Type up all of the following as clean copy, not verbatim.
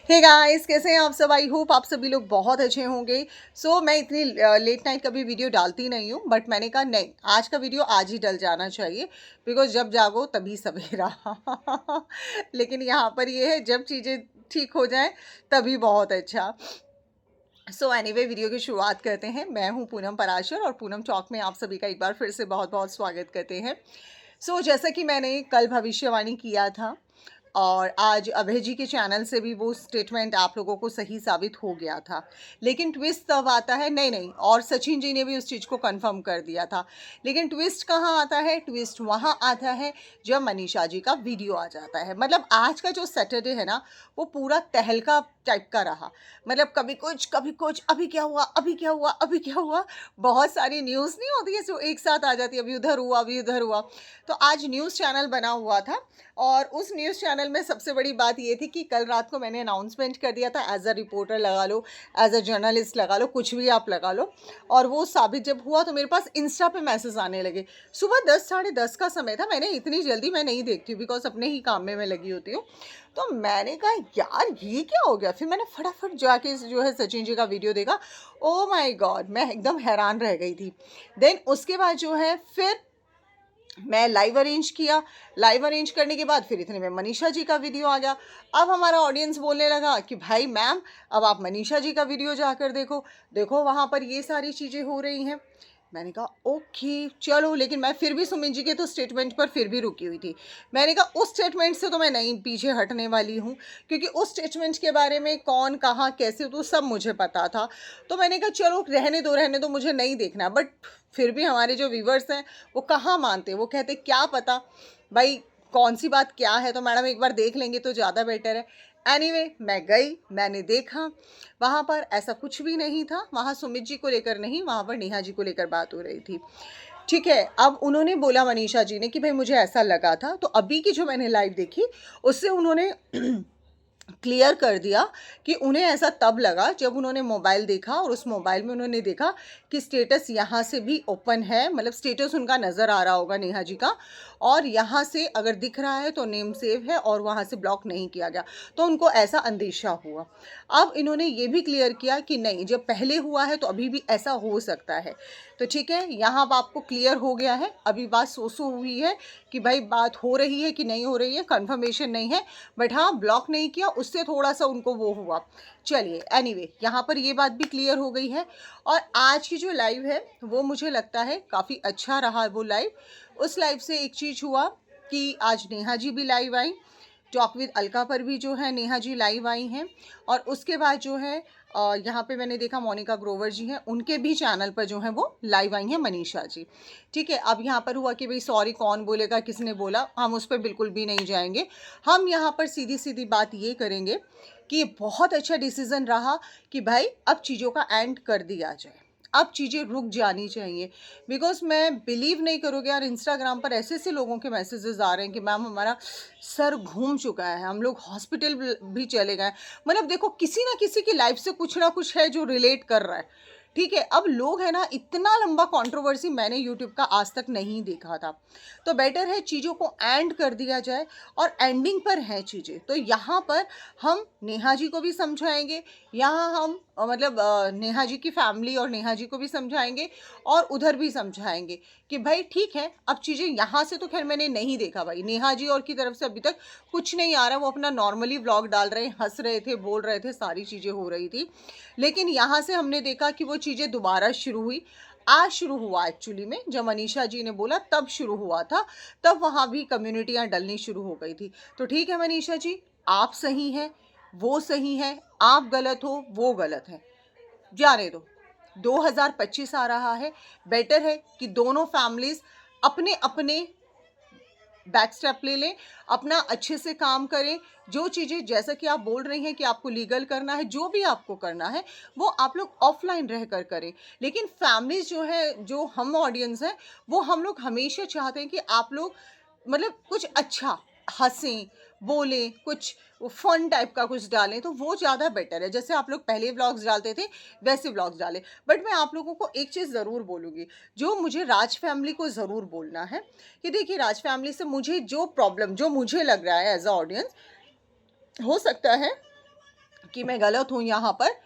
Hey guys, कैसे हैं आप सब। आई होप आप सभी लोग बहुत अच्छे होंगे। मैं इतनी लेट नाइट कभी वीडियो डालती नहीं हूँ, बट मैंने कहा नहीं, आज का वीडियो आज ही डल जाना चाहिए, बिकॉज जब जागो तभी सवेरा। लेकिन यहाँ पर ये है, जब चीज़ें ठीक हो जाएं तभी बहुत अच्छा। एनीवे, वीडियो की शुरुआत करते हैं। मैं हूँ पूनम पराशर और पूनम टॉक में आप सभी का एक बार फिर से बहुत बहुत स्वागत करते हैं। जैसा कि मैंने कल भविष्यवाणी किया था और आज अभय जी के चैनल से भी वो स्टेटमेंट आप लोगों को सही साबित हो गया था, लेकिन ट्विस्ट तब आता है, नहीं नहीं, और सचिन जी ने भी उस चीज़ को कंफर्म कर दिया था। लेकिन ट्विस्ट कहाँ आता है? ट्विस्ट वहाँ आता है जब मनीषा जी का वीडियो आ जाता है। मतलब आज का जो सैटरडे है ना, वो पूरा तहलका टाइप का रहा। मतलब कभी कुछ, अभी क्या हुआ, अभी क्या हुआ, अभी क्या हुआ। बहुत सारी न्यूज़ नहीं होती है जो एक साथ आ जाती है, अभी उधर हुआ, अभी उधर हुआ। तो आज न्यूज़ चैनल बना हुआ था और उस न्यूज़ चैनल में सबसे बड़ी बात ये थी कि कल रात को मैंने अनाउंसमेंट कर दिया था, एज अ रिपोर्टर लगा लो, एज अ जर्नलिस्ट लगा लो, कुछ भी आप लगा लो। और वो साबित जब हुआ तो मेरे पास इंस्टा पे मैसेज आने लगे। सुबह 10 साढ़े 10 का समय था। मैंने इतनी जल्दी मैं नहीं देखती हूँ, बिकॉज अपने ही काम में मैं लगी होती हूँ। तो मैंने कहा यार ये क्या हो गया। फिर मैंने फटाफट जाके जो है सचिन जी का वीडियो देखा। ओ माय गॉड, मैं एकदम हैरान रह गई थी। देन उसके बाद जो है फिर मैं लाइव अरेंज किया। लाइव अरेंज करने के बाद फिर इतने में मनीषा जी का वीडियो आ गया। अब हमारा ऑडियंस बोलने लगा कि भाई मैम, अब आप मनीषा जी का वीडियो जाकर देखो, देखो वहाँ पर ये सारी चीज़ें हो रही हैं। मैंने कहा ओके चलो, लेकिन मैं फिर भी सुमित जी के तो स्टेटमेंट पर फिर भी रुकी हुई थी। मैंने कहा उस स्टेटमेंट से तो मैं नहीं पीछे हटने वाली हूँ, क्योंकि उस स्टेटमेंट के बारे में कौन कहाँ कैसे तो सब मुझे पता था। तो मैंने कहा चलो रहने दो, मुझे नहीं देखना। बट फिर भी हमारे जो व्यूवर्स हैं वो कहाँ मानते, वो कहते क्या पता भाई कौन सी बात क्या है, तो मैडम एक बार देख लेंगे तो ज़्यादा बेटर है। एनीवे, मैं गई, मैंने देखा, वहाँ पर ऐसा कुछ भी नहीं था। वहाँ सुमित जी को लेकर नहीं, वहाँ पर नेहा जी को लेकर बात हो रही थी। ठीक है, अब उन्होंने बोला मनीषा जी ने कि भाई मुझे ऐसा लगा था। तो अभी की जो मैंने लाइव देखी उससे उन्होंने क्लियर कर दिया कि उन्हें ऐसा तब लगा जब उन्होंने मोबाइल देखा और उस मोबाइल में उन्होंने देखा कि स्टेटस यहाँ से भी ओपन है। मतलब स्टेटस उनका नज़र आ रहा होगा नेहा जी का, और यहाँ से अगर दिख रहा है तो नेम सेव है और वहाँ से ब्लॉक नहीं किया गया। तो उनको ऐसा अंदेशा हुआ। अब इन्होंने ये भी क्लियर किया कि नहीं, जब पहले हुआ है तो अभी भी ऐसा हो सकता है। तो ठीक है, यहाँ अब आपको क्लियर हो गया है। अभी बात सो हुई है कि भाई बात हो रही है कि नहीं हो रही है, कन्फर्मेशन नहीं है। बट हाँ, ब्लॉक नहीं किया उससे थोड़ा सा उनको वो हुआ। चलिए एनीवे, यहाँ पर ये बात भी क्लियर हो गई है। और आज की जो लाइव है वो मुझे लगता है काफ़ी अच्छा रहा वो लाइव। उस लाइव से एक चीज़ हुआ कि आज नेहा जी भी live I. Talk with Alka पर भी जो है नेहा जी लाइव आई हैं। और उसके बाद जो है यहाँ पे मैंने देखा मोनिका ग्रोवर जी हैं, उनके भी चैनल पर जो है वो लाइव आई हैं मनीषा जी। ठीक है, अब यहाँ पर हुआ कि भाई सॉरी कौन बोलेगा, किसने बोला, हम उस पर बिल्कुल भी नहीं जाएंगे। हम यहाँ पर सीधी सीधी बात ये करेंगे कि ये बहुत अच्छा डिसीज़न रहा कि भाई अब चीज़ों का एंड कर दिया जाए, अब चीज़ें रुक जानी चाहिए। बिकॉज मैं बिलीव नहीं करोगे यार, इंस्टाग्राम पर ऐसे ऐसे लोगों के मैसेजेस आ रहे हैं कि मैम हमारा सर घूम चुका है, हम लोग हॉस्पिटल भी चले गए। मतलब देखो, किसी ना किसी की लाइफ से कुछ ना कुछ है जो रिलेट कर रहा है। ठीक है, अब लोग है ना, इतना लंबा कंट्रोवर्सी मैंने यूट्यूब का आज तक नहीं देखा था। तो बेटर है चीज़ों को एंड कर दिया जाए, और एंडिंग पर हैं चीज़ें। तो यहाँ पर हम नेहा जी को भी समझाएंगे, यहाँ हम नेहा जी की फैमिली और नेहा जी को भी समझाएंगे, और उधर भी समझाएंगे कि भाई ठीक है, अब चीज़ें यहाँ से तो खैर मैंने नहीं देखा भाई, नेहा जी और की तरफ से अभी तक कुछ नहीं आ रहा। वो अपना नॉर्मली व्लॉग डाल रहे, हंस रहे थे, बोल रहे थे, सारी चीज़ें हो रही थी। लेकिन यहाँ से हमने देखा कि वो चीज़ें दोबारा शुरू हुई। आज शुरू हुआ एक्चुअली में, जब मनीषा जी ने बोला तब शुरू हुआ था। तब वहाँ भी कम्युनिटियाँ डलनी शुरू हो गई थी। तो ठीक है मनीषा जी, आप सही हैं, वो सही है, आप गलत हो, वो गलत है, जाने दो। 2025 आ रहा है, बेटर है कि दोनों फैमिलीज अपने अपने बैक स्टेप ले लें, अपना अच्छे से काम करें। जो चीज़ें जैसा कि आप बोल रही हैं कि आपको लीगल करना है, जो भी आपको करना है वो आप लोग ऑफलाइन रह कर करें। लेकिन फैमिलीज जो है, जो हम ऑडियंस हैं, वो हम लोग हमेशा चाहते हैं कि आप लोग कुछ अच्छा हंसें, बोलें, कुछ फन टाइप का कुछ डालें, तो वो ज़्यादा बेटर है। जैसे आप लोग पहले व्लॉग्स डालते थे वैसे व्लॉग्स डालें। बट मैं आप लोगों को एक चीज़ ज़रूर बोलूँगी, जो मुझे राज फैमिली को ज़रूर बोलना है कि देखिए, राज फैमिली से मुझे जो प्रॉब्लम, जो मुझे लग रहा है एज अ ऑडियंस, हो सकता है कि मैं गलत हूँ यहाँ पर।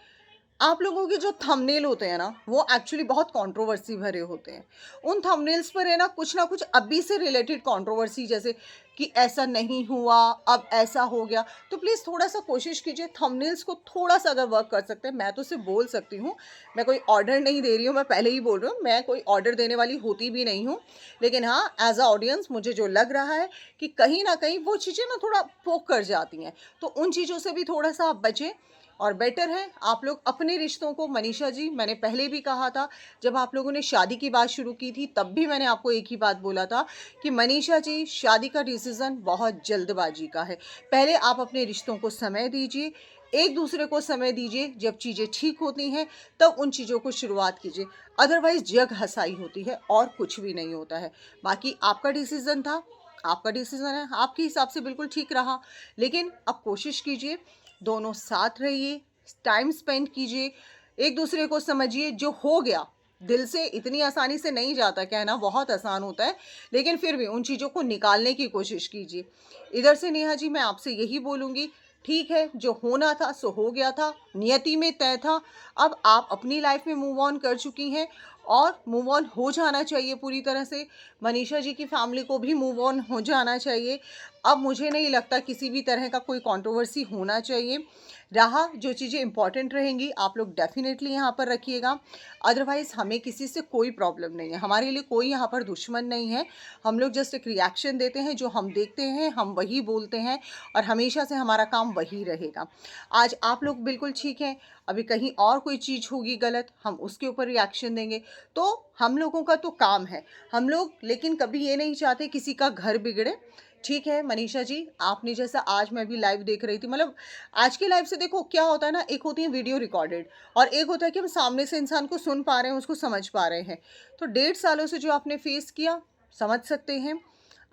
आप लोगों के जो थंबनेल होते हैं ना, वो एक्चुअली बहुत कंट्रोवर्सी भरे होते हैं। उन थंबनेल्स पर है ना कुछ अभी से रिलेटेड कंट्रोवर्सी, जैसे कि ऐसा नहीं हुआ, अब ऐसा हो गया। तो प्लीज़ थोड़ा-सा कोशिश कीजिए थंबनेल्स को थोड़ा-सा अगर वर्क कर सकते हैं। मैं तो सिर्फ बोल सकती हूँ, मैं कोई ऑर्डर नहीं दे रही हूँ, मैं पहले ही बोल रही हूँ, मैं कोई ऑर्डर देने वाली होती भी नहीं हूँ। लेकिन हाँ, एज़ अ ऑडियंस मुझे जो लग रहा है कि कहीं न कहीं वो चीज़ें ना थोड़ा पोक कर जाती हैं। तो उन चीज़ों से भी थोड़ा-सा आप बचें। और बेटर है आप लोग अपने रिश्तों को, मनीषा जी मैंने पहले भी कहा था, जब आप लोगों ने शादी की बात शुरू की थी तब भी मैंने आपको एक ही बात बोला था कि मनीषा जी, शादी का डिसीज़न बहुत जल्दबाजी का है। पहले आप अपने रिश्तों को समय दीजिए, एक दूसरे को समय दीजिए। जब चीज़ें ठीक होती हैं तब उन चीज़ों को शुरुआत कीजिए। अदरवाइज़ जग हँसाई होती है और कुछ भी नहीं होता है। बाकी आपका डिसीज़न था, आपका डिसीज़न है, आपके हिसाब से बिल्कुल ठीक रहा। लेकिन अब कोशिश कीजिए, दोनों साथ रहिए, टाइम स्पेंड कीजिए, एक दूसरे को समझिए। जो हो गया दिल से इतनी आसानी से नहीं जाता, कहना बहुत आसान होता है, लेकिन फिर भी उन चीज़ों को निकालने की कोशिश कीजिए। इधर से नेहा जी मैं आपसे यही बोलूँगी, ठीक है जो होना था सो हो गया था, नियति में तय था। अब आप अपनी लाइफ में मूव ऑन कर चुकी हैं और मूव ऑन हो जाना चाहिए पूरी तरह से। मनीषा जी की फैमिली को भी मूव ऑन हो जाना चाहिए। अब मुझे नहीं लगता किसी भी तरह का कोई कंट्रोवर्सी होना चाहिए। रहा जो चीज़ें इंपॉर्टेंट रहेंगी आप लोग डेफिनेटली यहाँ पर रखिएगा। अदरवाइज़ हमें किसी से कोई प्रॉब्लम नहीं है, हमारे लिए कोई यहाँ पर दुश्मन नहीं है। हम लोग जस्ट एक रिएक्शन देते हैं, जो हम देखते हैं हम वही बोलते हैं और हमेशा से हमारा काम वही रहेगा। आज आप लोग बिल्कुल ठीक हैं, अभी कहीं और कोई चीज़ होगी गलत, हम उसके ऊपर रिएक्शन देंगे। तो हम लोगों का तो काम है, हम लोग लेकिन कभी ये नहीं चाहते किसी का घर बिगड़े। ठीक है मनीषा जी, आपने जैसा आज मैं भी लाइव देख रही थी, मतलब आज की लाइव से देखो क्या होता है ना, एक होती है वीडियो रिकॉर्डेड और एक होता है कि हम सामने से इंसान को सुन पा रहे हैं, उसको समझ पा रहे हैं। तो 1.5 सालों से जो आपने फेस किया, समझ सकते हैं।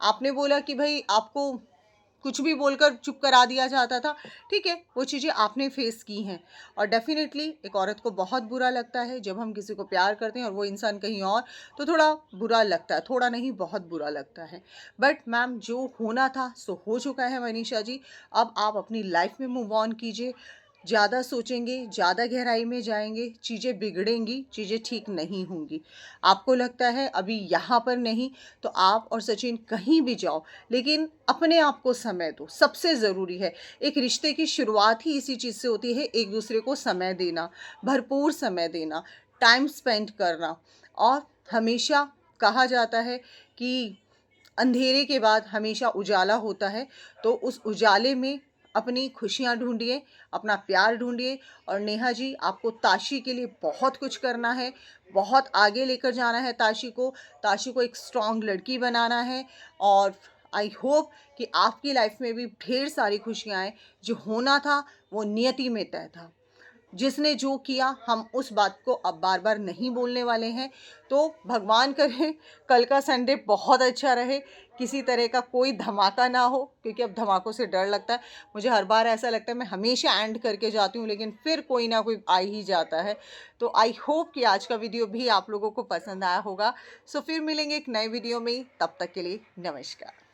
आपने बोला कि भाई आपको कुछ भी बोलकर चुप करा दिया जाता था, ठीक है, वो चीज़ें आपने फेस की हैं। और डेफिनेटली एक औरत को बहुत बुरा लगता है जब हम किसी को प्यार करते हैं और वो इंसान कहीं और, तो थोड़ा बुरा लगता है, थोड़ा नहीं बहुत बुरा लगता है। बट मैम जो होना था सो हो चुका है मनीषा जी। अब आप अपनी लाइफ में मूव ऑन कीजिए। ज़्यादा सोचेंगे, ज़्यादा गहराई में जाएंगे, चीज़ें बिगड़ेंगी, चीज़ें ठीक नहीं होंगी। आपको लगता है अभी यहाँ पर नहीं, तो आप और सचिन कहीं भी जाओ, लेकिन अपने आप को समय दो, सबसे ज़रूरी है। एक रिश्ते की शुरुआत ही इसी चीज़ से होती है, एक दूसरे को समय देना, भरपूर समय देना, टाइम स्पेंड करना। और हमेशा कहा जाता है कि अंधेरे के बाद हमेशा उजाला होता है, तो उस उजाले में अपनी खुशियाँ ढूंढिए, अपना प्यार ढूंढिए। और नेहा जी आपको ताशी के लिए बहुत कुछ करना है, बहुत आगे लेकर जाना है ताशी को एक स्ट्रॉन्ग लड़की बनाना है। और आई होप कि आपकी लाइफ में भी ढेर सारी खुशियाँ आए। जो होना था वो नियति में तय था, जिसने जो किया हम उस बात को अब बार बार नहीं बोलने वाले हैं। तो भगवान करे कल का संडे बहुत अच्छा रहे, किसी तरह का कोई धमाका ना हो, क्योंकि अब धमाकों से डर लगता है। मुझे हर बार ऐसा लगता है मैं हमेशा एंड करके जाती हूँ, लेकिन फिर कोई ना कोई आ ही जाता है। तो आई होप कि आज का वीडियो भी आप लोगों को पसंद आया होगा। सो फिर मिलेंगे एक नए वीडियो में, तब तक के लिए नमस्कार।